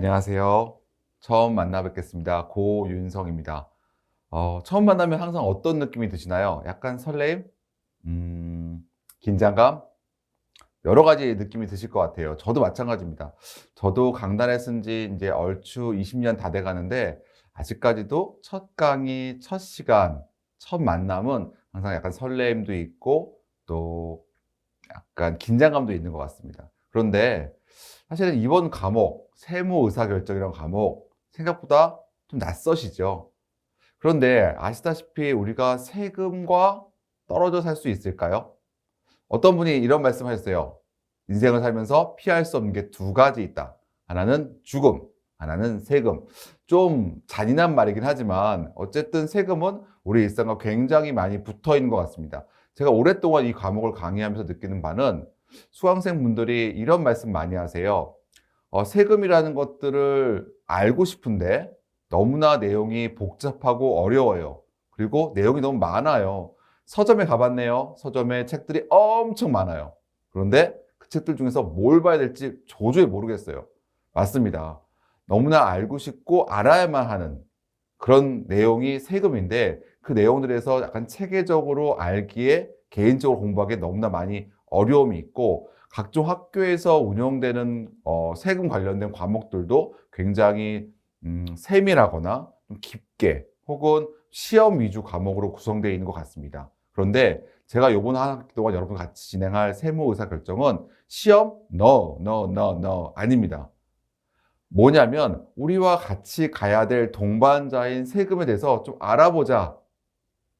안녕하세요. 처음 만나 뵙겠습니다. 고윤성입니다. 처음 만나면 항상 어떤 느낌이 드시나요? 약간 설레임? 긴장감? 여러 가지 느낌이 드실 것 같아요. 저도 마찬가지입니다. 저도 강단에 쓴 지 이제 얼추 20년 다 돼 가는데 아직까지도 첫 강의, 첫 시간, 첫 만남은 항상 약간 설레임도 있고 또 약간 긴장감도 있는 것 같습니다. 그런데 사실은 이번 과목, 세무 의사결정이라는 과목 생각보다 좀 낯서시죠? 그런데 아시다시피 우리가 세금과 떨어져 살 수 있을까요? 어떤 분이 이런 말씀 하셨어요. 인생을 살면서 피할 수 없는 게 두 가지 있다. 하나는 죽음, 하나는 세금. 좀 잔인한 말이긴 하지만 어쨌든 세금은 우리 일상과 굉장히 많이 붙어 있는 것 같습니다. 제가 오랫동안 이 과목을 강의하면서 느끼는 바는 수강생분들이 이런 말씀 많이 하세요. 세금이라는 것들을 알고 싶은데 너무나 내용이 복잡하고 어려워요. 그리고 내용이 너무 많아요. 서점에 가봤네요. 서점에 책들이 엄청 많아요. 그런데 그 책들 중에서 뭘 봐야 될지 도저히 모르겠어요. 맞습니다. 너무나 알고 싶고 알아야만 하는 그런 내용이 세금인데 그 내용들에서 약간 체계적으로 알기에 개인적으로 공부하기에 너무나 많이 어려움이 있고 각종 학교에서 운영되는 세금 관련된 과목들도 굉장히 세밀하거나 좀 깊게 혹은 시험 위주 과목으로 구성되어 있는 것 같습니다. 그런데 제가 요번 한 학기 동안 여러분 같이 진행할 세무 의사 결정은 시험 No, no, no, no 아닙니다. 뭐냐면 우리와 같이 가야 될 동반자인 세금에 대해서 좀 알아보자.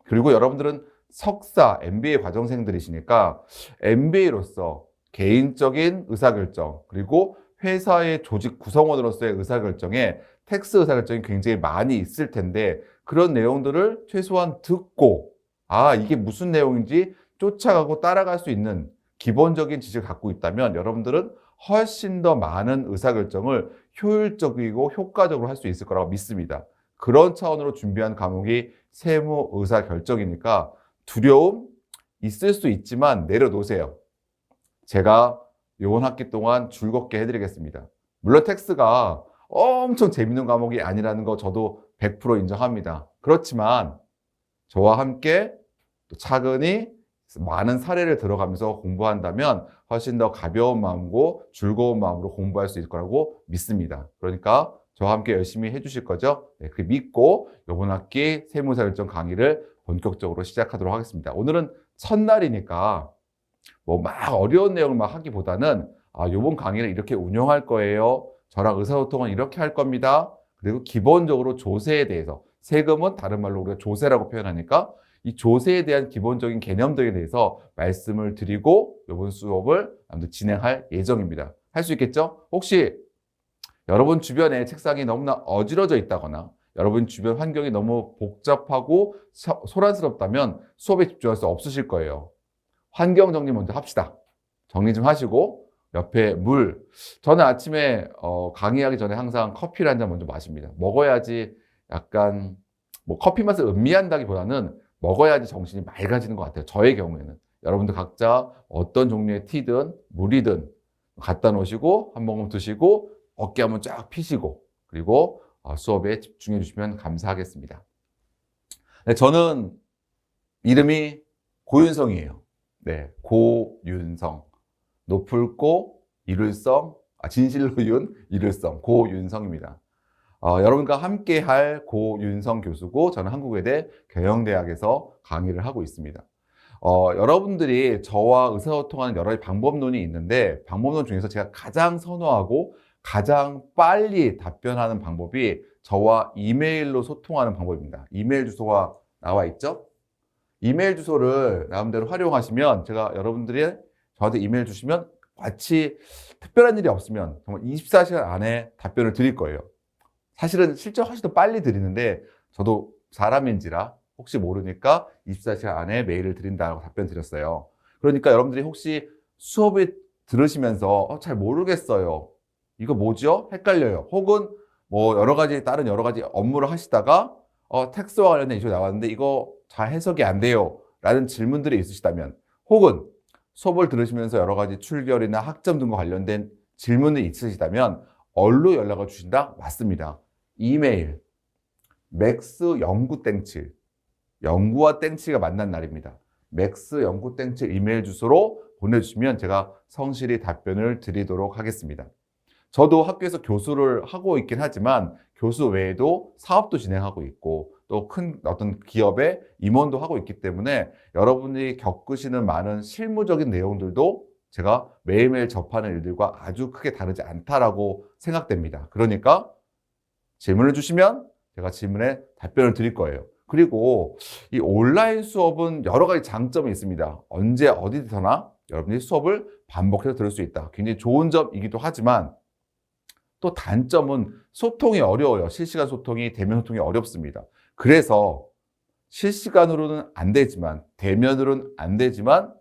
그리고 여러분들은 석사, MBA 과정생들이시니까 MBA로서 개인적인 의사결정, 그리고 회사의 조직 구성원으로서의 의사결정에 텍스 의사결정이 굉장히 많이 있을 텐데 그런 내용들을 최소한 듣고 이게 무슨 내용인지 쫓아가고 따라갈 수 있는 기본적인 지식을 갖고 있다면 여러분들은 훨씬 더 많은 의사결정을 효율적이고 효과적으로 할 수 있을 거라고 믿습니다. 그런 차원으로 준비한 과목이 세무 의사 결정이니까 두려움 있을 수 있지만 내려놓으세요. 제가 이번 학기 동안 즐겁게 해드리겠습니다. 물론 텍스가 엄청 재밌는 과목이 아니라는 거 저도 100% 인정합니다. 그렇지만 저와 함께 또 차근히 많은 사례를 들어가면서 공부한다면 훨씬 더 가벼운 마음고 즐거운 마음으로 공부할 수 있을 거라고 믿습니다. 그러니까 저와 함께 열심히 해주실 거죠? 네, 그 믿고 이번 학기 세무사결정 강의를 본격적으로 시작하도록 하겠습니다. 오늘은 첫날이니까 뭐 막 어려운 내용을 막 하기보다는 이번 강의를 이렇게 운영할 거예요. 저랑 의사소통은 이렇게 할 겁니다. 그리고 기본적으로 조세에 대해서 세금은 다른 말로 우리가 조세라고 표현하니까 이 조세에 대한 기본적인 개념들에 대해서 말씀을 드리고 이번 수업을 진행할 예정입니다. 할 수 있겠죠? 혹시 여러분 주변에 책상이 너무나 어지러져 있다거나 여러분 주변 환경이 너무 복잡하고 소란스럽다면 수업에 집중할 수 없으실 거예요. 환경 정리 먼저 합시다. 정리 좀 하시고 옆에 물. 저는 아침에 강의하기 전에 항상 커피를 한 잔 먼저 마십니다. 먹어야지 약간 뭐 커피 맛을 음미한다기보다는 먹어야지 정신이 맑아지는 것 같아요. 저의 경우에는. 여러분들 각자 어떤 종류의 티든 물이든 갖다 놓으시고 한 모금 드시고 어깨 한번 쫙 피시고 그리고 수업에 집중해 주시면 감사하겠습니다. 네, 저는 이름이 고윤성이에요. 네, 고윤성. 높을 고, 이룰성, 진실로 윤, 이룰성, 고윤성입니다. 여러분과 함께 할 고윤성 교수고 저는 한국외대 경영대학에서 강의를 하고 있습니다. 여러분들이 저와 의사소통하는 여러 가지 방법론이 있는데 방법론 중에서 제가 가장 선호하고 가장 빨리 답변하는 방법이 저와 이메일로 소통하는 방법입니다. 이메일 주소가 나와 있죠? 이메일 주소를 나름대로 활용하시면 제가 여러분들이 저한테 이메일 주시면 마치 특별한 일이 없으면 정말 24시간 안에 답변을 드릴 거예요. 사실은 실제 훨씬 더 빨리 드리는데 저도 사람인지라 혹시 모르니까 24시간 안에 메일을 드린다고 답변 드렸어요. 그러니까 여러분들이 혹시 수업을 들으시면서 잘 모르겠어요. 이거 뭐죠? 헷갈려요. 혹은 뭐 다른 여러 가지 업무를 하시다가 텍스와 관련된 이슈가 나왔는데 이거 잘 해석이 안 돼요. 라는 질문들이 있으시다면 혹은 수업을 들으시면서 여러 가지 출결이나 학점 등과 관련된 질문이 있으시다면 얼로 연락을 주신다? 맞습니다. 이메일, 맥스 연구 땡칠, 연구와 땡칠가 만난 날입니다. 맥스 연구 땡칠 이메일 주소로 보내주시면 제가 성실히 답변을 드리도록 하겠습니다. 저도 학교에서 교수를 하고 있긴 하지만 교수 외에도 사업도 진행하고 있고 또 큰 어떤 기업의 임원도 하고 있기 때문에 여러분이 겪으시는 많은 실무적인 내용들도 제가 매일매일 접하는 일들과 아주 크게 다르지 않다라고 생각됩니다. 그러니까 질문을 주시면 제가 질문에 답변을 드릴 거예요. 그리고 이 온라인 수업은 여러 가지 장점이 있습니다. 언제 어디서나 여러분이 수업을 반복해서 들을 수 있다. 굉장히 좋은 점이기도 하지만 또 단점은 소통이 어려워요. 실시간 소통이, 대면 소통이 어렵습니다. 그래서 실시간으로는 안 되지만, 대면으로는 안 되지만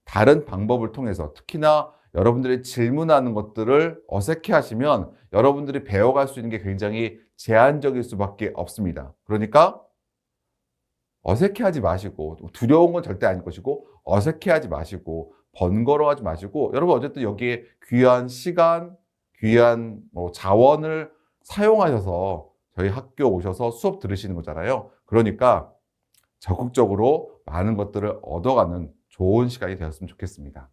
다른 방법을 통해서 특히나 여러분들이 질문하는 것들을 어색해 하시면 여러분들이 배워갈 수 있는 게 굉장히 제한적일 수밖에 없습니다. 그러니까 어색해 하지 마시고, 두려운 건 절대 아닐 것이고, 어색해 하지 마시고, 번거로워 하지 마시고, 여러분 어쨌든 여기에 귀한 시간, 귀한 자원을 사용하셔서 저희 학교 오셔서 수업 들으시는 거잖아요. 그러니까 적극적으로 많은 것들을 얻어가는 좋은 시간이 되었으면 좋겠습니다.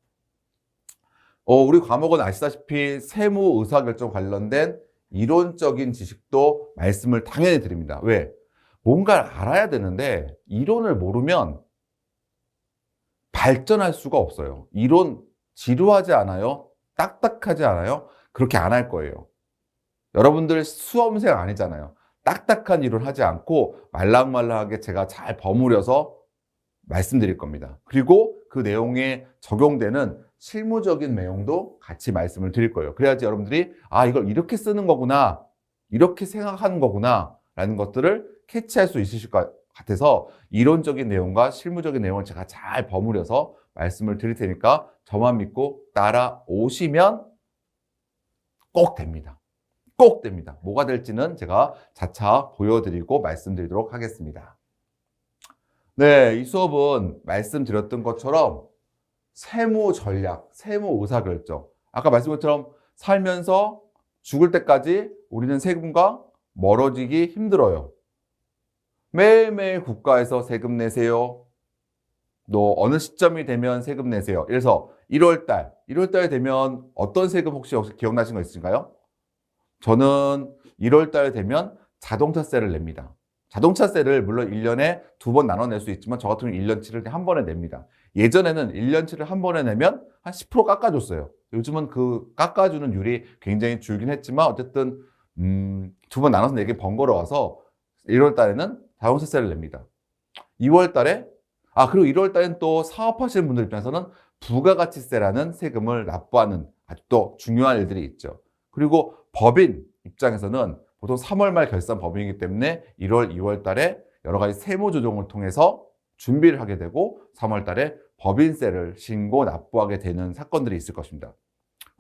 우리 과목은 아시다시피 세무 의사결정 관련된 이론적인 지식도 말씀을 당연히 드립니다. 왜? 뭔가를 알아야 되는데 이론을 모르면 발전할 수가 없어요. 이론 지루하지 않아요? 딱딱하지 않아요? 그렇게 안 할 거예요. 여러분들 수험생 아니잖아요. 딱딱한 이론 하지 않고 말랑말랑하게 제가 잘 버무려서 말씀드릴 겁니다. 그리고 그 내용에 적용되는 실무적인 내용도 같이 말씀을 드릴 거예요. 그래야지 여러분들이 이걸 이렇게 쓰는 거구나, 이렇게 생각하는 거구나 라는 것들을 캐치할 수 있으실 것 같아서 이론적인 내용과 실무적인 내용을 제가 잘 버무려서 말씀을 드릴 테니까 저만 믿고 따라오시면 꼭 됩니다. 꼭 됩니다. 뭐가 될지는 제가 차차 보여드리고 말씀드리도록 하겠습니다. 네, 이 수업은 말씀드렸던 것처럼 세무 전략, 세무 의사결정. 아까 말씀드린 것처럼 살면서 죽을 때까지 우리는 세금과 멀어지기 힘들어요. 매일매일 국가에서 세금 내세요. 또 어느 시점이 되면 세금 내세요. 그래서 1월달 되면 어떤 세금 혹시 기억나시는 거 있으신가요? 저는 1월달 되면 자동차세를 냅니다. 자동차세를 물론 1년에 2번 나눠 낼 수 있지만 저 같은 경우는 1년치를 한 번에 냅니다. 예전에는 1년치를 한 번에 내면 한 10% 깎아줬어요. 요즘은 그 깎아주는 율이 굉장히 줄긴 했지만 어쨌든 2번 나눠서 내기 번거로워서 1월 달에는 자동차세를 냅니다. 2월 달에 그리고 1월 달엔 또 사업하시는 분들 입장에서는 부가가치세라는 세금을 납부하는 아주 또 중요한 일들이 있죠. 그리고 법인 입장에서는 보통 3월 말 결산 법인이기 때문에 1월, 2월 달에 여러 가지 세무 조정을 통해서 준비를 하게 되고 3월 달에 법인세를 신고 납부하게 되는 사건들이 있을 것입니다.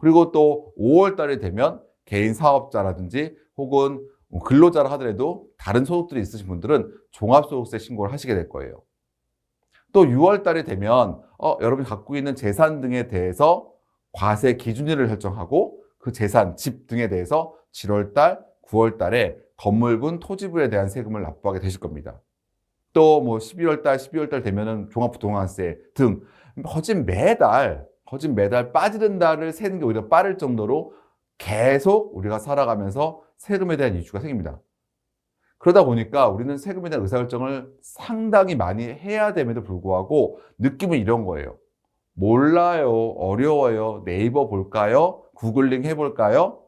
그리고 또 5월 달이 되면 개인 사업자라든지 혹은 근로자라 하더라도 다른 소득들이 있으신 분들은 종합소득세 신고를 하시게 될 거예요. 또 6월 달이 되면 여러분이 갖고 있는 재산 등에 대해서 과세 기준일을 설정하고 그 재산, 집 등에 대해서 7월 달, 9월 달에 건물분, 토지분에 대한 세금을 납부하게 되실 겁니다. 또 11월 달, 12월 달 되면은 종합부동산세 등 거진 매달 빠지는 달을 세는 게 오히려 빠를 정도로 계속 우리가 살아가면서 세금에 대한 이슈가 생깁니다. 그러다 보니까 우리는 세금에 대한 의사결정을 상당히 많이 해야 됨에도 불구하고 느낌은 이런 거예요. 몰라요, 어려워요, 네이버 볼까요? 구글링 해볼까요?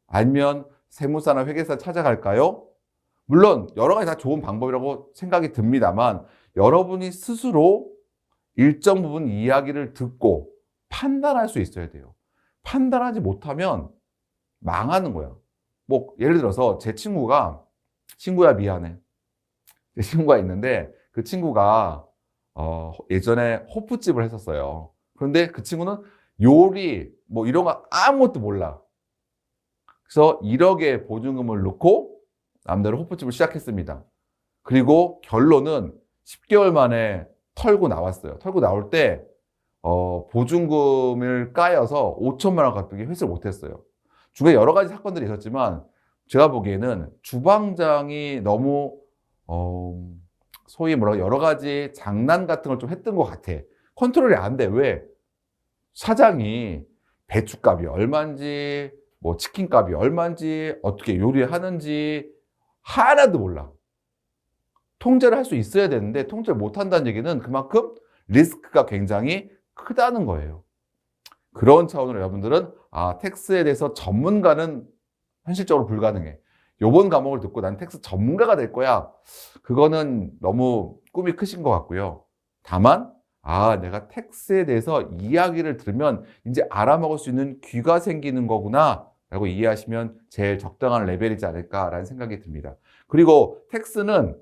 아니면 세무사나 회계사 찾아갈까요? 물론 여러 가지 다 좋은 방법이라고 생각이 듭니다만 여러분이 스스로 일정 부분 이야기를 듣고 판단할 수 있어야 돼요. 판단하지 못하면 망하는 거예요. 예를 들어서 제 친구야 미안해. 제 친구가 있는데 그 친구가 예전에 호프집을 했었어요. 그런데 그 친구는 요리 이런 거 아무것도 몰라. 그래서 1억의 보증금을 넣고 남대로 호프집을 시작했습니다. 그리고 결론은 10개월 만에 털고 나왔어요. 털고 나올 때 보증금을 까여서 5천만 원 가까이 회수를 못했어요. 중간에 여러 가지 사건들이 있었지만 제가 보기에는 주방장이 너무 소위 뭐라고 여러 가지 장난 같은 걸 좀 했던 것 같아. 컨트롤이 안 돼. 왜? 사장이 배추값이 얼마인지, 뭐 치킨값이 얼마인지, 어떻게 요리하는지 하나도 몰라. 통제를 할 수 있어야 되는데 통제를 못 한다는 얘기는 그만큼 리스크가 굉장히 크다는 거예요. 그런 차원으로 여러분들은 텍스에 대해서 전문가는 현실적으로 불가능해. 요번 과목을 듣고 난 텍스 전문가가 될 거야. 그거는 너무 꿈이 크신 것 같고요. 다만 내가 텍스에 대해서 이야기를 들으면 이제 알아먹을 수 있는 귀가 생기는 거구나 라고 이해하시면 제일 적당한 레벨이지 않을까라는 생각이 듭니다. 그리고 텍스는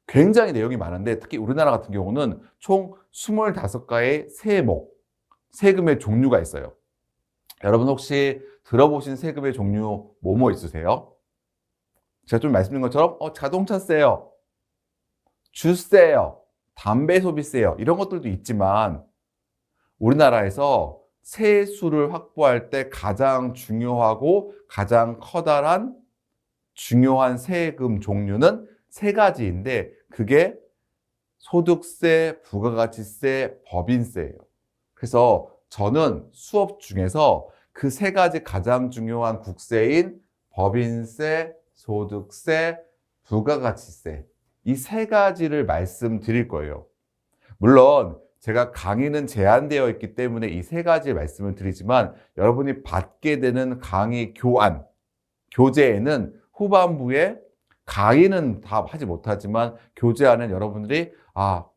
굉장히 내용이 많은데 특히 우리나라 같은 경우는 총 25가의 세금의 종류가 있어요. 여러분 혹시 들어보신 세금의 종류 뭐뭐 있으세요? 제가 좀 말씀드린 것처럼 자동차세요, 주세요, 담배 소비세요 이런 것들도 있지만 우리나라에서 세수를 확보할 때 가장 중요하고 가장 커다란 중요한 세금 종류는 세 가지인데 그게 소득세, 부가가치세, 법인세예요. 그래서 저는 수업 중에서 그 세 가지 가장 중요한 국세인 법인세, 소득세, 부가가치세 이 세 가지를 말씀드릴 거예요. 물론 제가 강의는 제한되어 있기 때문에 이 세 가지 말씀을 드리지만 여러분이 받게 되는 강의 교재에는 후반부에 강의는 다 하지 못하지만 교재안은 여러분들이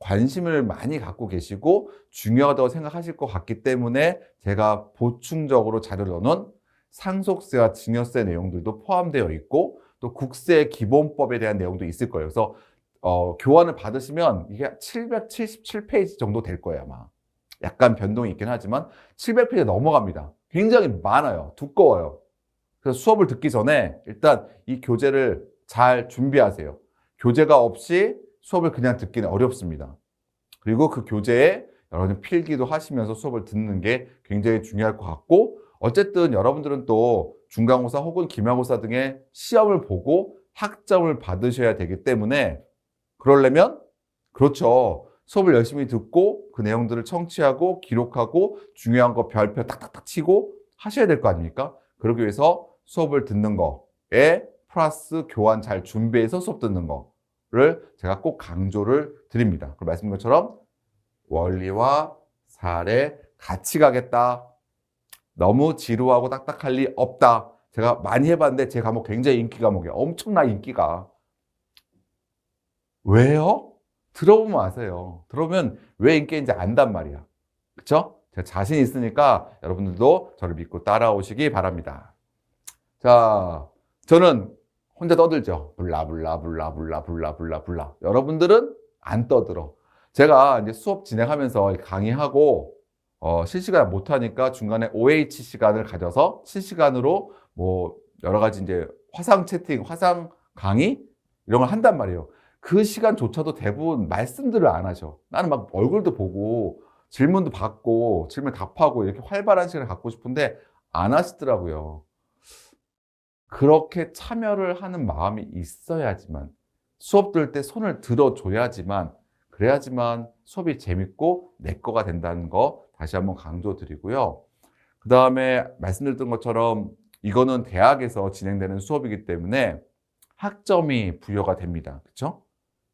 관심을 많이 갖고 계시고 중요하다고 생각하실 것 같기 때문에 제가 보충적으로 자료를 넣어놓은 상속세와 증여세 내용들도 포함되어 있고 또 국세 기본법에 대한 내용도 있을 거예요. 그래서 교환을 받으시면 이게 777페이지 정도 될 거예요, 아마. 약간 변동이 있긴 하지만 700페이지 넘어갑니다. 굉장히 많아요. 두꺼워요. 그래서 수업을 듣기 전에 일단 이 교재를 잘 준비하세요. 교재가 없이 수업을 그냥 듣기는 어렵습니다. 그리고 그 교재에 여러분 필기도 하시면서 수업을 듣는 게 굉장히 중요할 것 같고 어쨌든 여러분들은 또 중간고사 혹은 기말고사 등의 시험을 보고 학점을 받으셔야 되기 때문에 그러려면 그렇죠. 수업을 열심히 듣고 그 내용들을 청취하고 기록하고 중요한 거 별표 딱딱딱 치고 하셔야 될 거 아닙니까? 그러기 위해서 수업을 듣는 거에 플러스 교환 잘 준비해서 수업 듣는 거를 제가 꼭 강조를 드립니다. 그 말씀드린 것처럼 원리와 사례 같이 가겠다. 너무 지루하고 딱딱할 리 없다. 제가 많이 해봤는데 제 과목 굉장히 인기 과목이에요. 엄청나 인기가. 왜요? 들어보면 아세요. 들어보면 왜 인기인지 안단 말이야. 그쵸? 제가 자신 있으니까 여러분들도 저를 믿고 따라오시기 바랍니다. 자, 저는 혼자 떠들죠. 블라. 여러분들은 안 떠들어. 제가 이제 수업 진행하면서 강의하고 실시간 못하니까 중간에 OH 시간을 가져서 실시간으로 뭐 여러 가지 이제 화상 채팅, 화상 강의 이런 걸 한단 말이에요. 그 시간조차도 대부분 말씀들을 안 하죠. 나는 막 얼굴도 보고 질문도 받고 질문 답하고 이렇게 활발한 시간을 갖고 싶은데 안 하시더라고요. 그렇게 참여를 하는 마음이 있어야지만 수업 들을 때 손을 들어줘야지만 그래야지만 수업이 재밌고 내 거가 된다는 거 다시 한번 강조드리고요. 그 다음에 말씀드렸던 것처럼 이거는 대학에서 진행되는 수업이기 때문에 학점이 부여가 됩니다. 그렇죠?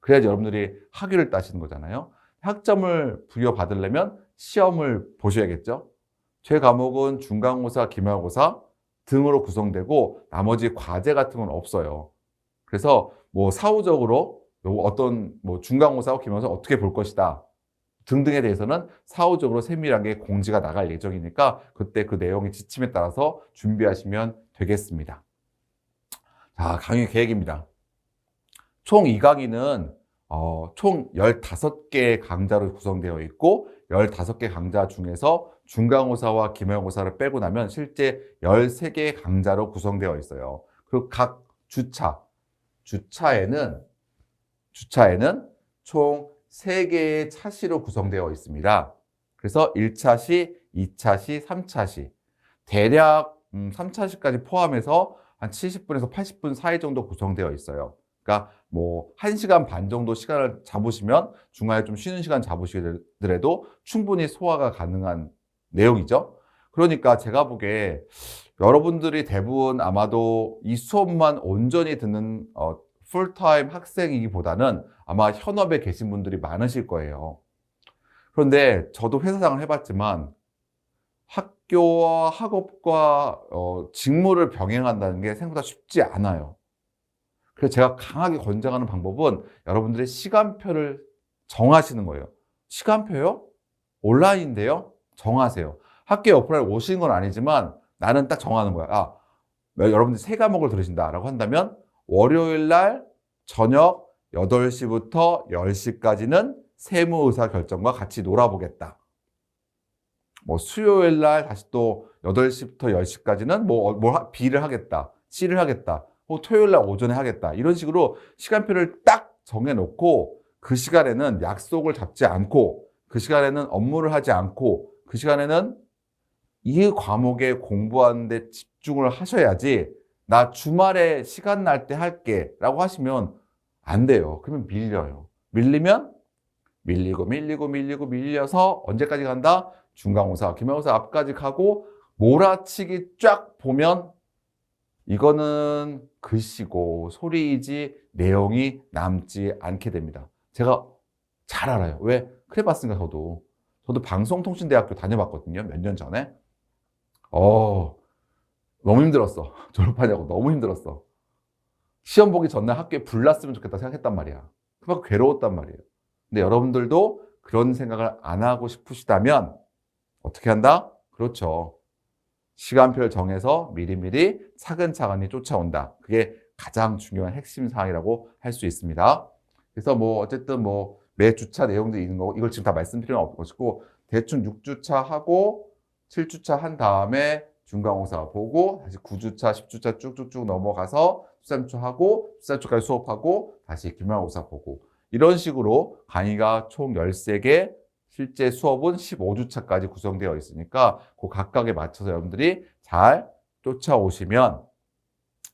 그래야지 여러분들이 학위를 따시는 거잖아요. 학점을 부여받으려면 시험을 보셔야겠죠. 제 과목은 중간고사, 기말고사 등으로 구성되고 나머지 과제 같은 건 없어요. 그래서 뭐 사후적으로 어떤 뭐 중간고사와 기말고사 어떻게 볼 것이다 등등에 대해서는 사후적으로 세밀하게 공지가 나갈 예정이니까 그때 그 내용의 지침에 따라서 준비하시면 되겠습니다. 자, 강의 계획입니다. 총 2강의는 총 15개의 강좌로 구성되어 있고 15개 강좌 중에서 중간고사와 기말고사를 빼고 나면 실제 13개의 강좌로 구성되어 있어요. 그리고 각 주차에는 총 3개의 차시로 구성되어 있습니다. 그래서 1차시, 2차시, 3차시 대략 3차식까지 포함해서 한 70분에서 80분 사이 정도 구성되어 있어요. 그러니까 뭐 1시간 반 정도 시간을 잡으시면 중간에 좀 쉬는 시간 잡으시더라도 충분히 소화가 가능한 내용이죠. 그러니까 제가 보기에 여러분들이 대부분 아마도 이 수업만 온전히 듣는 풀타임 학생이기보다는 아마 현업에 계신 분들이 많으실 거예요. 그런데 저도 회사 생활을 해봤지만 학교와 학업과 직무를 병행한다는 게 생각보다 쉽지 않아요. 그래서 제가 강하게 권장하는 방법은 여러분들의 시간표를 정하시는 거예요. 시간표요? 온라인인데요? 정하세요. 학교에 오프라인 오시는 건 아니지만 나는 딱 정하는 거야. 여러분들이 3과목을 들으신다라고 한다면 월요일 날 저녁 8시부터 10시까지는 세무의사결정과 같이 놀아보겠다. 뭐 수요일 날 다시 또 8시부터 10시까지는 B를 하겠다. C를 하겠다. 토요일 날 오전에 하겠다. 이런 식으로 시간표를 딱 정해놓고 그 시간에는 약속을 잡지 않고 그 시간에는 업무를 하지 않고 그 시간에는 이 과목에 공부하는 데 집중을 하셔야지 나 주말에 시간 날 때 할게 라고 하시면 안 돼요. 그러면 밀려요. 밀리면 밀려서 언제까지 간다? 중간고사, 기말고사 앞까지 가고 몰아치기 쫙 보면 이거는 글씨고 소리이지 내용이 남지 않게 됩니다. 제가 잘 알아요. 왜? 그래 봤으니까 저도 방송통신대학교 다녀봤거든요. 몇 년 전에. 너무 힘들었어. 졸업하냐고 너무 힘들었어. 시험 보기 전날 학교에 불났으면 좋겠다 생각했단 말이야. 그만큼 괴로웠단 말이에요. 근데 여러분들도 그런 생각을 안 하고 싶으시다면 어떻게 한다? 그렇죠. 시간표를 정해서 미리미리 차근차근히 쫓아온다. 그게 가장 중요한 핵심 사항이라고 할 수 있습니다. 그래서 어쨌든 매 주차 내용들이 있는 거고 이걸 지금 다 말씀드릴 필요는 없을 것이고 대충 6주차 하고 7주차 한 다음에 중간고사 보고 다시 9주차, 10주차 쭉쭉쭉 넘어가서 13주 하고 13주까지 수업하고 다시 기말고사 보고 이런 식으로 강의가 총 13개 실제 수업은 15주차까지 구성되어 있으니까 그 각각에 맞춰서 여러분들이 잘 쫓아오시면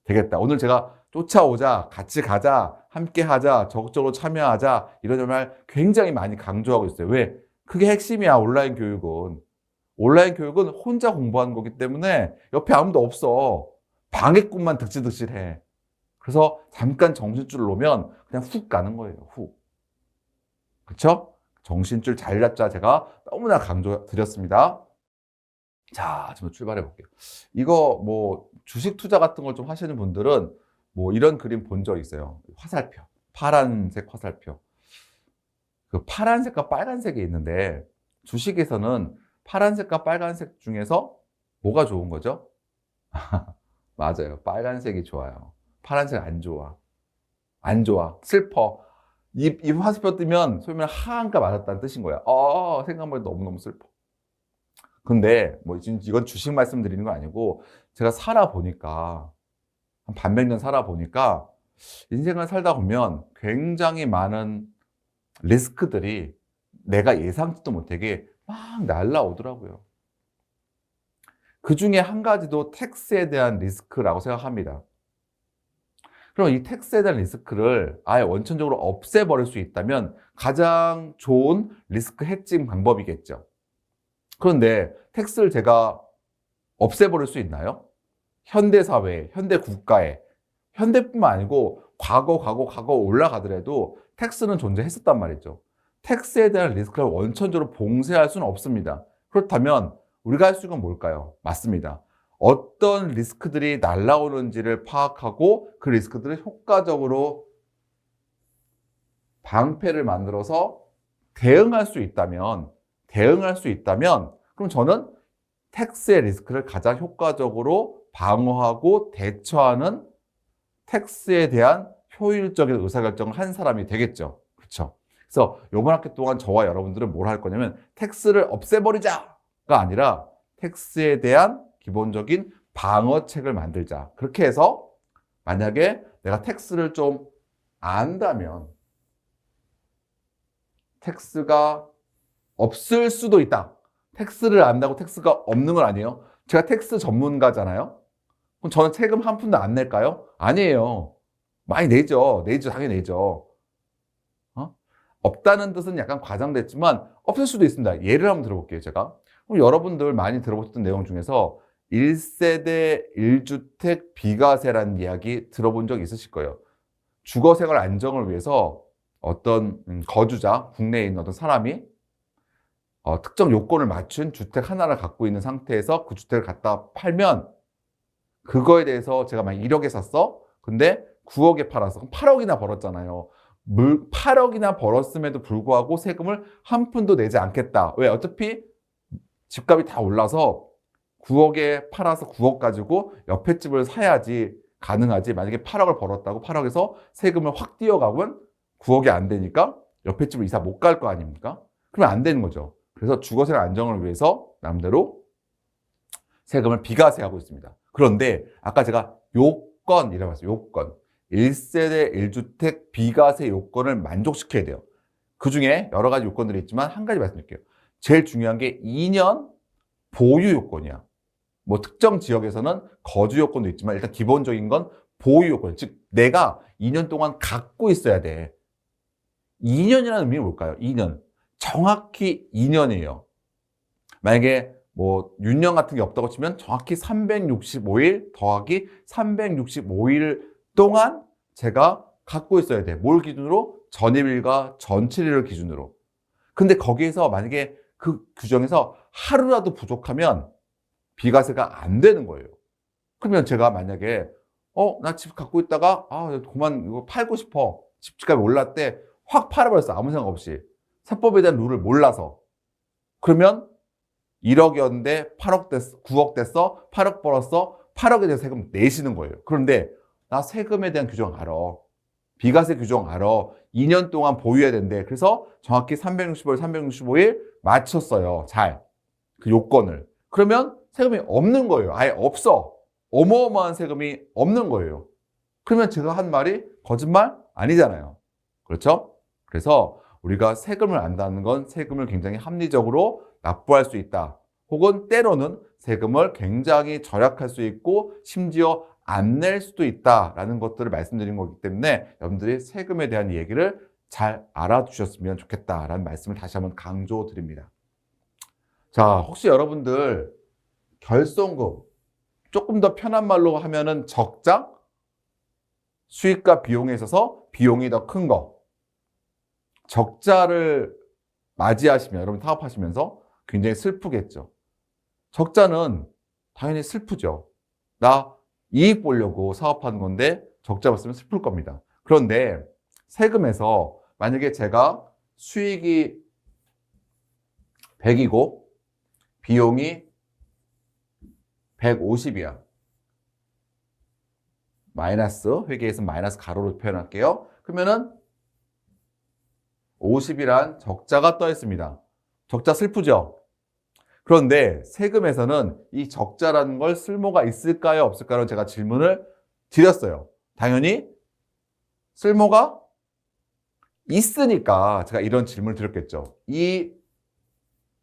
되겠다. 오늘 제가 쫓아오자, 같이 가자, 함께 하자, 적극적으로 참여하자 이런 말 굉장히 많이 강조하고 있어요. 왜? 그게 핵심이야. 온라인 교육은. 온라인 교육은 혼자 공부하는 거기 때문에 옆에 아무도 없어. 방해꾼만 득실득실해. 그래서 잠깐 정신줄 놓으면 그냥 훅 가는 거예요. 훅. 그렇죠? 정신줄 잘 잡자 제가 너무나 강조드렸습니다. 자, 지금 출발해 볼게요. 이거 주식 투자 같은 걸 좀 하시는 분들은 이런 그림 본 적 있어요. 화살표. 파란색 화살표. 그 파란색과 빨간색이 있는데 주식에서는 파란색과 빨간색 중에서 뭐가 좋은 거죠? 맞아요. 빨간색이 좋아요. 파란색 안 좋아. 안 좋아. 슬퍼. 이 화살표 뜨면 소위 말해 하한가 맞았다는 뜻인 거야. 생각만 해도 너무너무 슬퍼. 근데 지금 이건 주식 말씀드리는 거 아니고 제가 살아보니까 한 반백 년 살아보니까 인생을 살다 보면 굉장히 많은 리스크들이 내가 예상치도 못하게 막 날라오더라고요. 그 중에 한 가지도 텍스에 대한 리스크라고 생각합니다. 그럼 이 텍스에 대한 리스크를 아예 원천적으로 없애버릴 수 있다면 가장 좋은 리스크 해칭 방법이겠죠. 그런데 텍스를 제가 없애버릴 수 있나요? 현대사회에, 현대국가에, 현대뿐만 아니고 과거 올라가더라도 텍스는 존재했었단 말이죠. 텍스에 대한 리스크를 원천적으로 봉쇄할 수는 없습니다. 그렇다면 우리가 할 수 있는 건 뭘까요? 맞습니다. 어떤 리스크들이 날라오는지를 파악하고 그 리스크들을 효과적으로 방패를 만들어서 대응할 수 있다면 그럼 저는 텍스의 리스크를 가장 효과적으로 방어하고 대처하는 텍스에 대한 효율적인 의사결정을 한 사람이 되겠죠. 그렇죠? 그래서 이번 학기 동안 저와 여러분들은 뭘 할 거냐면 텍스를 없애버리자가 아니라 텍스에 대한 기본적인 방어책을 만들자. 그렇게 해서 만약에 내가 텍스를 좀 안다면 텍스가 없을 수도 있다. 텍스를 안다고 텍스가 없는 건 아니에요. 제가 텍스 전문가잖아요. 그럼 저는 세금 한 푼도 안 낼까요? 아니에요. 많이 내죠. 내죠. 당연히 내죠. 없다는 뜻은 약간 과장됐지만 없을 수도 있습니다. 예를 한번 들어볼게요, 제가. 그럼 여러분들 많이 들어보셨던 내용 중에서 1세대 1주택 비과세라는 이야기 들어본 적 있으실 거예요. 주거생활 안정을 위해서 어떤 거주자, 국내에 있는 어떤 사람이 특정 요건을 맞춘 주택 하나를 갖고 있는 상태에서 그 주택을 갖다 팔면 그거에 대해서 제가 만약 1억에 샀어? 근데 9억에 팔았어. 그럼 8억이나 벌었잖아요. 8억이나 벌었음에도 불구하고 세금을 한 푼도 내지 않겠다. 왜? 어차피 집값이 다 올라서 9억에 팔아서 9억 가지고 옆에 집을 사야지 가능하지. 만약에 8억을 벌었다고 8억에서 세금을 확 띄어가면 9억이 안 되니까 옆에 집을 이사 못 갈 거 아닙니까? 그러면 안 되는 거죠. 그래서 주거생활 안정을 위해서 남대로 세금을 비과세하고 있습니다. 그런데 아까 제가 요건이라고 했어요. 요건. 1세대 1주택 비과세 요건을 만족시켜야 돼요. 그 중에 여러 가지 요건들이 있지만 한 가지 말씀드릴게요. 제일 중요한 게 2년 보유 요건이야. 뭐 특정 지역에서는 거주 요건도 있지만 일단 기본적인 건 보유 요건. 즉 내가 2년 동안 갖고 있어야 돼. 2년이라는 의미는 뭘까요? 2년. 정확히 2년이에요. 만약에 뭐 윤년 같은 게 없다고 치면 정확히 365일 더하기 365일 동안 제가 갖고 있어야 돼. 뭘 기준으로? 전입일과 전칠일을 기준으로. 근데 거기에서 만약에 그 규정에서 하루라도 부족하면 비과세가 안 되는 거예요. 그러면 제가 만약에 나 집 갖고 있다가 그만 이거 팔고 싶어. 집값이 올랐대. 확 팔아버렸어. 아무 생각 없이. 세법에 대한 룰을 몰라서. 그러면 1억이었는데 8억 됐어. 9억 됐어. 8억 벌었어. 8억에 대한 세금 내시는 거예요. 그런데 나 세금에 대한 규정 알아. 비과세 규정 알아. 2년 동안 보유해야 된대. 그래서 정확히 365일, 365일 맞췄어요. 잘. 그 요건을. 그러면 세금이 없는 거예요. 아예 없어. 어마어마한 세금이 없는 거예요. 그러면 제가 한 말이 거짓말 아니잖아요. 그렇죠? 그래서 우리가 세금을 안다는 건 세금을 굉장히 합리적으로 납부할 수 있다. 혹은 때로는 세금을 굉장히 절약할 수 있고 심지어 안 낼 수도 있다라는 것들을 말씀드린 거기 때문에 여러분들이 세금에 대한 얘기를 잘 알아두셨으면 좋겠다라는 말씀을 다시 한번 강조드립니다. 자, 혹시 여러분들 결손금, 조금 더 편한 말로 하면은 적자? 수익과 비용에 있어서 비용이 더 큰 거. 적자를 맞이하시면, 여러분 사업하시면서 굉장히 슬프겠죠. 적자는 당연히 슬프죠. 나 이익 보려고 사업하는 건데 적자 봤으면 슬플 겁니다. 그런데 세금에서 만약에 제가 수익이 100이고 비용이 150이야. 마이너스, 회계에서 마이너스 가로로 표현할게요. 그러면은 50이란 적자가 떠 있습니다. 적자 슬프죠? 그런데 세금에서는 이 적자라는 걸 쓸모가 있을까요? 없을까요? 제가 질문을 드렸어요. 당연히 쓸모가 있으니까 제가 이런 질문을 드렸겠죠. 이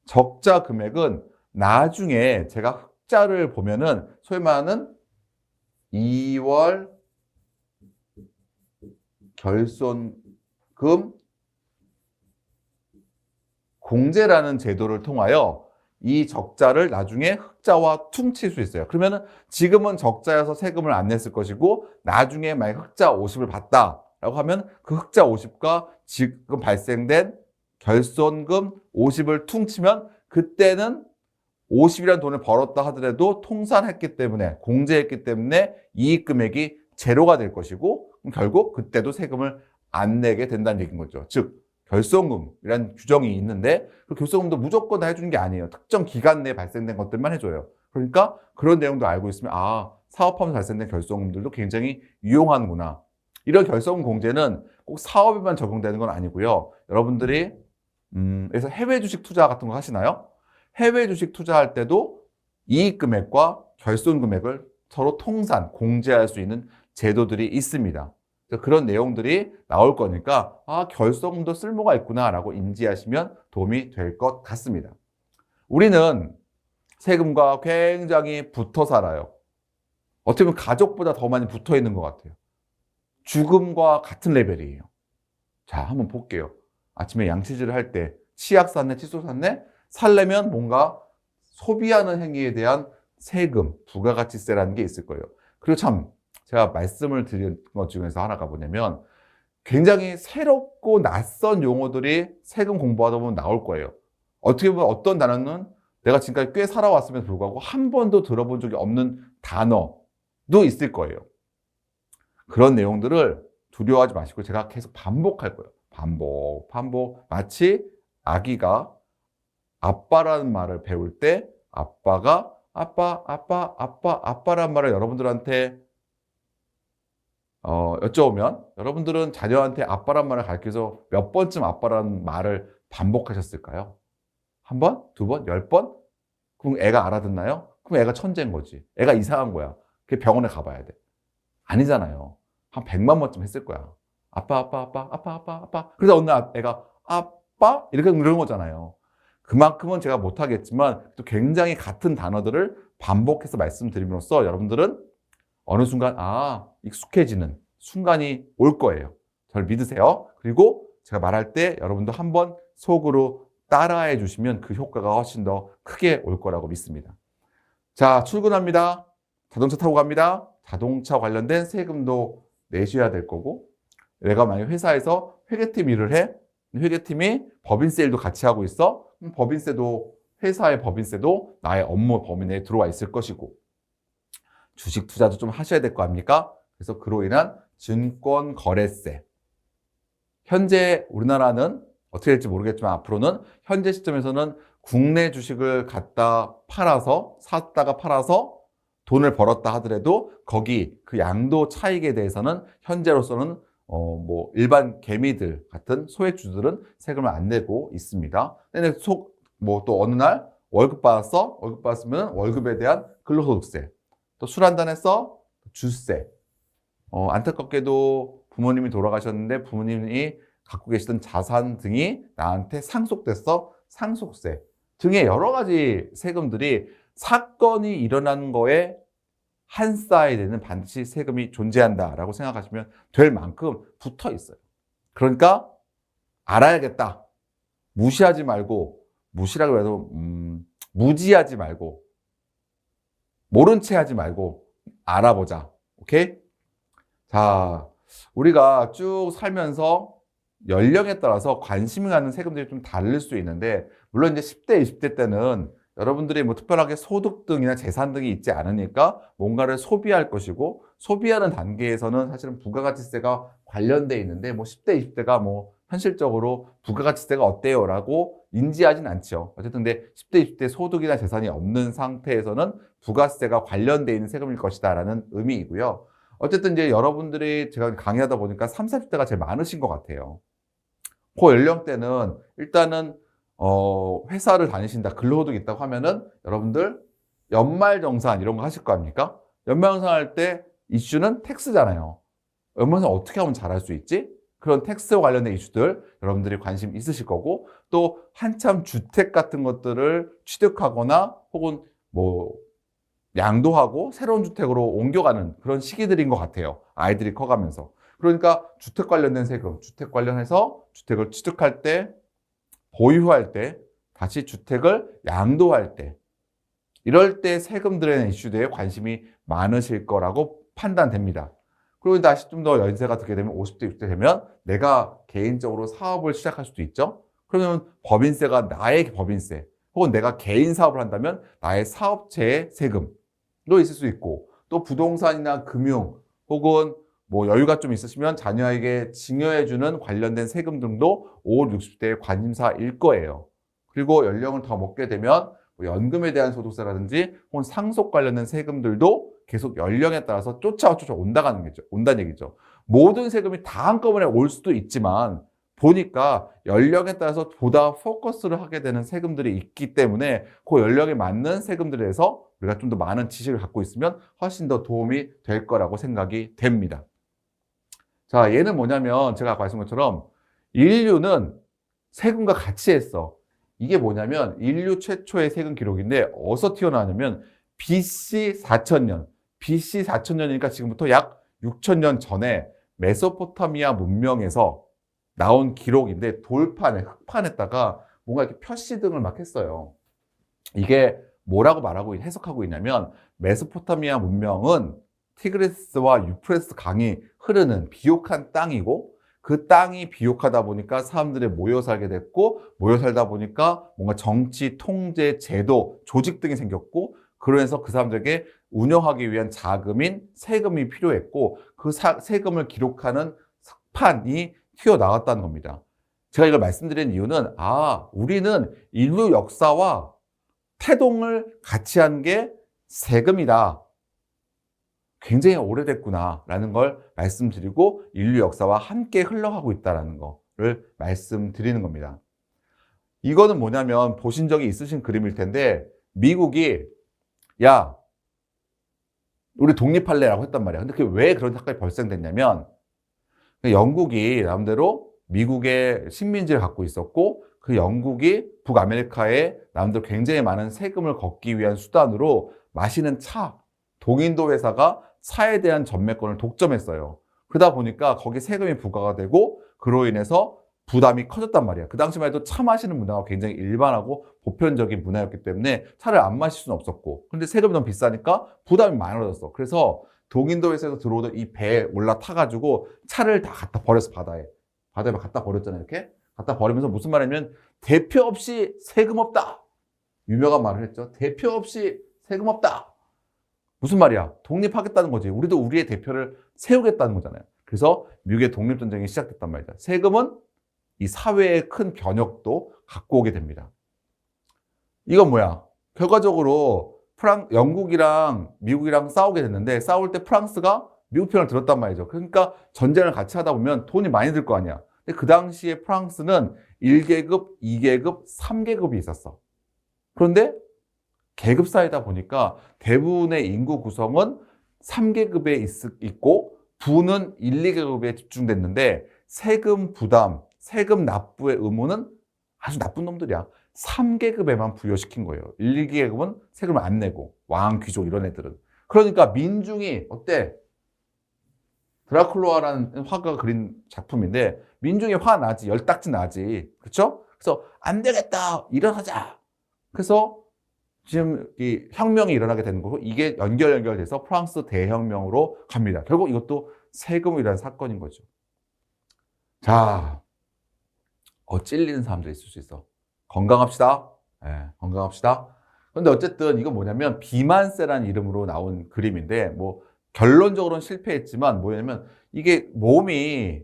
적자 금액은 나중에 제가 흑자를 보면은 소위 말하는 2월 결손금 공제라는 제도를 통하여 이 적자를 나중에 흑자와 퉁칠 수 있어요. 그러면은 지금은 적자여서 세금을 안 냈을 것이고 나중에 만약 흑자 50을 받다라고 하면 그 흑자 50과 지금 발생된 결손금 50을 퉁치면 그때는 50이라는 돈을 벌었다 하더라도 통산했기 때문에 공제했기 때문에 이익 금액이 제로가 될 것이고 결국 그때도 세금을 안 내게 된다는 얘기인 거죠. 즉 결손금이라는 규정이 있는데 그 결손금도 무조건 다 해주는 게 아니에요. 특정 기간 내에 발생된 것들만 해줘요. 그러니까 그런 내용도 알고 있으면 사업하면서 발생된 결손금들도 굉장히 유용하구나. 이런 결손금 공제는 꼭 사업에만 적용되는 건 아니고요. 여러분들이 그래서 해외 주식 투자 같은 거 하시나요? 해외 주식 투자할 때도 이익 금액과 결손 금액을 서로 통산, 공제할 수 있는 제도들이 있습니다. 그런 내용들이 나올 거니까 결손금도 쓸모가 있구나라고 인지하시면 도움이 될 것 같습니다. 우리는 세금과 굉장히 붙어 살아요. 어떻게 보면 가족보다 더 많이 붙어 있는 것 같아요. 죽음과 같은 레벨이에요. 자, 한번 볼게요. 아침에 양치질을 할 때 치약 샀네, 칫솔 샀네? 살려면 뭔가 소비하는 행위에 대한 세금, 부가가치세라는 게 있을 거예요. 그리고 참 제가 말씀을 드린 것 중에서 하나가 뭐냐면 굉장히 새롭고 낯선 용어들이 세금 공부하다 보면 나올 거예요. 어떻게 보면 어떤 단어는 내가 지금까지 꽤 살아왔음에도 불구하고 한 번도 들어본 적이 없는 단어도 있을 거예요. 그런 내용들을 두려워하지 마시고 제가 계속 반복할 거예요. 반복. 마치 아기가 아빠라는 말을 배울 때 아빠가 아빠라는 말을 여러분들한테 여쭤보면 여러분들은 자녀한테 아빠란 말을 가르쳐서 몇 번쯤 아빠라는 말을 반복하셨을까요? 한 번? 두 번? 10번? 그럼 애가 알아듣나요? 그럼 애가 천재인 거지. 애가 이상한 거야. 그게 병원에 가봐야 돼. 아니잖아요. 한 100만 번쯤 했을 거야. 아빠. 그래서 어느 날 애가 아빠? 이렇게 누르는 거잖아요. 그만큼은 제가 못하겠지만 또 굉장히 같은 단어들을 반복해서 말씀드림으로써 여러분들은 어느 순간 익숙해지는 순간이 올 거예요. 저를 믿으세요. 그리고 제가 말할 때 여러분도 한번 속으로 따라해 주시면 그 효과가 훨씬 더 크게 올 거라고 믿습니다. 자, 출근합니다. 자동차 타고 갑니다. 자동차 관련된 세금도 내셔야 될 거고, 내가 만약 회사에서 회계팀 일을 해. 회계팀이 법인세 일도 같이 하고 있어. 법인세도, 회사의 법인세도 나의 업무 범위 내에 들어와 있을 것이고, 주식 투자도 좀 하셔야 될 거 아닙니까? 그래서 그로 인한 증권거래세. 현재 우리나라는 어떻게 될지 모르겠지만 앞으로는 현재 시점에서는 국내 주식을 갖다 팔아서 샀다가 팔아서 돈을 벌었다 하더라도 거기 그 양도 차익에 대해서는 현재로서는 일반 개미들 같은 소액주들은 세금을 안 내고 있습니다. 근데 또 어느 날 월급 받았어? 월급 받았으면 월급에 대한 근로소득세. 또 술 한잔 했어? 주세. 안타깝게도 부모님이 돌아가셨는데 부모님이 갖고 계시던 자산 등이 나한테 상속됐어? 상속세 등의 여러 가지 세금들이 사건이 일어난 거에 한 사이드에는 반드시 세금이 존재한다라고 생각하시면 될 만큼 붙어 있어요. 그러니까 알아야겠다. 무시하지 말고, 무시라고 해도 무지하지 말고, 모른 채 하지 말고 알아보자. 오케이? 자, 우리가 쭉 살면서 연령에 따라서 관심이 가는 세금들이 좀 다를 수 있는데, 물론 이제 10대, 20대 때는 여러분들이 뭐 특별하게 소득 등이나 재산 등이 있지 않으니까 뭔가를 소비할 것이고, 소비하는 단계에서는 사실은 부가가치세가 관련돼 있는데, 뭐 10대, 20대가 뭐 현실적으로 부가가치세가 어때요? 라고 인지하진 않죠. 어쨌든 근데 10대, 20대 소득이나 재산이 없는 상태에서는 부가세가 관련돼 있는 세금일 것이다 라는 의미이고요. 어쨌든 이제 여러분들이 제가 강의하다 보니까 30, 40대가 제일 많으신 것 같아요. 그 연령대는 일단은 회사를 다니신다, 근로소득이 있다고 하면은 여러분들 연말정산 이런 거 하실 거 아닙니까? 연말정산 할 때 이슈는 텍스잖아요. 연말정산 어떻게 하면 잘할 수 있지? 그런 텍스와 관련된 이슈들 여러분들이 관심 있으실 거고, 또 한참 주택 같은 것들을 취득하거나 혹은 뭐 양도하고 새로운 주택으로 옮겨가는 그런 시기들인 것 같아요. 아이들이 커가면서. 그러니까 주택 관련된 세금, 주택 관련해서 주택을 취득할 때, 보유할 때, 다시 주택을 양도할 때, 이럴 때 세금들에 이슈대에 관심이 많으실 거라고 판단됩니다. 그리고 다시 좀 더 연세가 들게 되면 50대, 60대 되면 내가 개인적으로 사업을 시작할 수도 있죠. 그러면 법인세가 나의 법인세, 혹은 내가 개인 사업을 한다면 나의 사업체의 세금도 있을 수 있고, 또 부동산이나 금융 혹은 뭐 여유가 좀 있으시면 자녀에게 증여해주는 관련된 세금 등도 50, 60대의 관심사일 거예요. 그리고 연령을 더 먹게 되면 뭐 연금에 대한 소득세라든지 혹은 상속 관련된 세금들도 계속 연령에 따라서 쫓아 온다는 얘기죠. 모든 세금이 다 한꺼번에 올 수도 있지만 보니까 연령에 따라서 보다 포커스를 하게 되는 세금들이 있기 때문에 그 연령에 맞는 세금들에 대해서 우리가 좀 더 많은 지식을 갖고 있으면 훨씬 더 도움이 될 거라고 생각이 됩니다. 자, 얘는 뭐냐면 제가 아까 말씀한 것처럼 인류는 세금과 같이 했어. 이게 뭐냐면 인류 최초의 세금 기록인데 어디서 튀어나왔냐면 BC 4000년. BC 4000년이니까 지금부터 약 6000년 전에 메소포타미아 문명에서 나온 기록인데 돌판에 흙판에다가 뭔가 이렇게 표시 등을 막 했어요. 이게 뭐라고 말하고 해석하고 있냐면 메소포타미아 문명은 티그리스와 유프레스 강이 흐르는 비옥한 땅이고 그 땅이 비옥하다 보니까 사람들이 모여 살게 됐고 모여 살다 보니까 뭔가 정치, 통제, 제도, 조직 등이 생겼고 그러면서 그 사람들에게 운영하기 위한 자금인 세금이 필요했고 그 세금을 기록하는 석판이 튀어나왔다는 겁니다. 제가 이걸 말씀드린 이유는 우리는 인류 역사와 태동을 같이 한 게 세금이다. 굉장히 오래됐구나 라는 걸 말씀드리고 인류 역사와 함께 흘러가고 있다는 거를 말씀드리는 겁니다. 이거는 뭐냐면 보신 적이 있으신 그림일 텐데 미국이 야 우리 독립할래라고 했단 말이야. 근데 그게 왜 그런 사건이 발생됐냐면 영국이 나름대로 미국의 식민지를 갖고 있었고 그 영국이 북아메리카에 나름대로 굉장히 많은 세금을 걷기 위한 수단으로 마시는 차, 동인도 회사가 차에 대한 전매권을 독점했어요. 그러다 보니까 거기 세금이 부과가 되고 그로 인해서 부담이 커졌단 말이야. 그 당시만 해도 차 마시는 문화가 굉장히 일반하고 보편적인 문화였기 때문에 차를 안 마실 수는 없었고 근데 세금이 너무 비싸니까 부담이 많아졌어. 그래서 동인도 회사에서 들어오던 이 배에 올라타가지고 차를 다 갖다 버렸어. 바다에 갖다 버렸잖아요. 이렇게 갖다 버리면서 무슨 말이냐면 대표 없이 세금 없다. 유명한 말을 했죠. 대표 없이 세금 없다. 무슨 말이야? 독립하겠다는 거지. 우리도 우리의 대표를 세우겠다는 거잖아요. 그래서 미국의 독립전쟁이 시작됐단 말이죠. 세금은 이 사회의 큰 변혁도 갖고 오게 됩니다. 이건 뭐야? 결과적으로 영국이랑 미국이랑 싸우게 됐는데 싸울 때 프랑스가 미국 편을 들었단 말이죠. 그러니까 전쟁을 같이 하다 보면 돈이 많이 들 거 아니야. 근데 그 당시에 프랑스는 1계급, 2계급, 3계급이 있었어. 그런데 계급사회다 보니까 대부분의 인구 구성은 3계급에 있고 부는 1, 2계급에 집중됐는데 세금 부담, 세금 납부의 의무는 아주 나쁜 놈들이야. 3계급에만 부여시킨 거예요. 1, 2계급은 세금을 안 내고 왕, 귀족 이런 애들은. 그러니까 민중이 어때? 드라큘라라는 화가가 그린 작품인데 민중이 화나지, 열딱지 나지. 그렇죠? 그래서 안 되겠다. 일어나자. 그래서 지금 이 혁명이 일어나게 되는 거고 이게 연결돼서 프랑스 대혁명으로 갑니다. 결국 이것도 세금이라는 사건인 거죠. 자, 찔리는 사람도 있을 수 있어. 건강합시다. 건강합시다. 그런데 어쨌든 이건 뭐냐면 비만세라는 이름으로 나온 그림인데 뭐 결론적으로는 실패했지만 뭐냐면 이게 몸이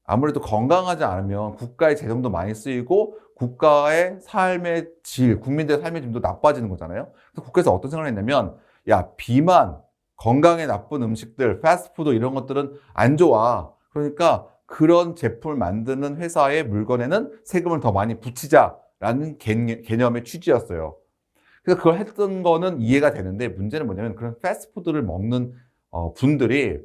아무래도 건강하지 않으면 국가의 재정도 많이 쓰이고 국가의 삶의 질, 국민들의 삶의 질도 나빠지는 거잖아요. 그래서 국가에서 어떤 생각을 했냐면 야 비만, 건강에 나쁜 음식들, 패스트푸드 이런 것들은 안 좋아. 그러니까 그런 제품을 만드는 회사의 물건에는 세금을 더 많이 붙이자라는 개념의 취지였어요. 그래서 그걸 했던 거는 이해가 되는데 문제는 뭐냐면 그런 패스트푸드를 먹는 분들이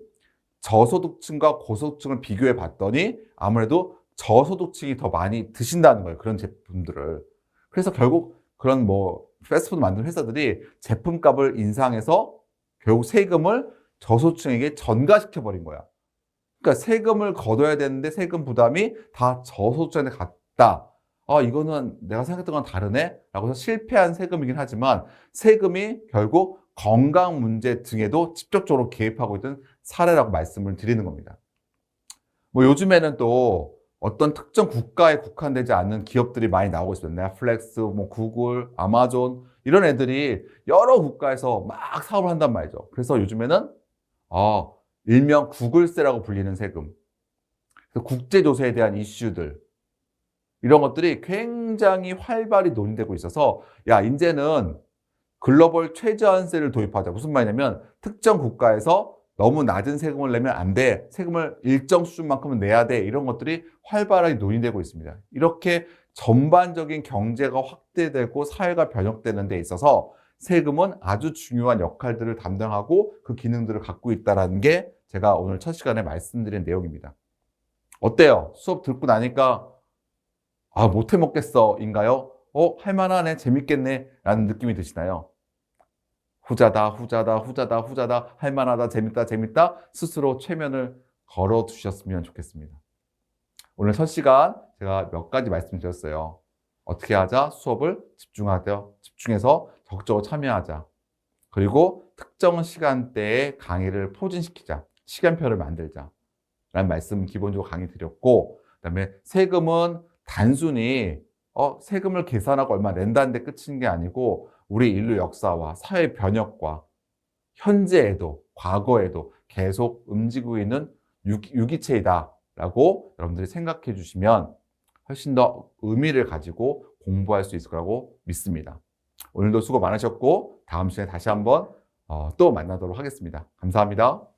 저소득층과 고소득층을 비교해 봤더니 아무래도 저소득층이 더 많이 드신다는 거예요. 그런 제품들을. 그래서 결국 그런 뭐 패스트푸드 만드는 회사들이 제품값을 인상해서 결국 세금을 저소득층에게 전가시켜 버린 거야. 그러니까 세금을 걷어야 되는데 세금 부담이 다 저소득층한테 갔다. 이거는 내가 생각했던 건 다르네? 라고 해서 실패한 세금이긴 하지만 세금이 결국 건강 문제 등에도 직접적으로 개입하고 있던 사례라고 말씀을 드리는 겁니다. 뭐 요즘에는 또 어떤 특정 국가에 국한되지 않는 기업들이 많이 나오고 있어요. 넷플릭스, 뭐 구글, 아마존 이런 애들이 여러 국가에서 막 사업을 한단 말이죠. 그래서 요즘에는 일명 구글세라고 불리는 세금, 국제조세에 대한 이슈들 이런 것들이 굉장히 활발히 논의되고 있어서 야 이제는 글로벌 최저한세를 도입하자. 무슨 말이냐면 특정 국가에서 너무 낮은 세금을 내면 안 돼. 세금을 일정 수준만큼은 내야 돼. 이런 것들이 활발하게 논의되고 있습니다. 이렇게 전반적인 경제가 확대되고 사회가 변혁되는 데 있어서 세금은 아주 중요한 역할들을 담당하고 그 기능들을 갖고 있다는 게 제가 오늘 첫 시간에 말씀드린 내용입니다. 어때요? 수업 듣고 나니까 못해 먹겠어 인가요? 할만하네, 재밌겠네 라는 느낌이 드시나요? 후자다, 후자다, 후자다, 후자다, 할만하다, 재밌다, 재밌다 스스로 최면을 걸어 두셨으면 좋겠습니다. 오늘 첫 시간 제가 몇 가지 말씀드렸어요. 어떻게 하자? 수업을 집중해서 적극적으로 참여하자. 그리고 특정 시간대에 강의를 포진시키자. 시간표를 만들자. 라는 말씀 기본적으로 강의 드렸고, 그다음에 세금은 단순히 세금을 계산하고 얼마 낸다는 데 끝인 게 아니고 우리 인류 역사와 사회 변혁과 현재에도 과거에도 계속 움직이고 있는 유기체이다라고 여러분들이 생각해 주시면 훨씬 더 의미를 가지고 공부할 수 있을 거라고 믿습니다. 오늘도 수고 많으셨고 다음 시간에 다시 한번 또 만나도록 하겠습니다. 감사합니다.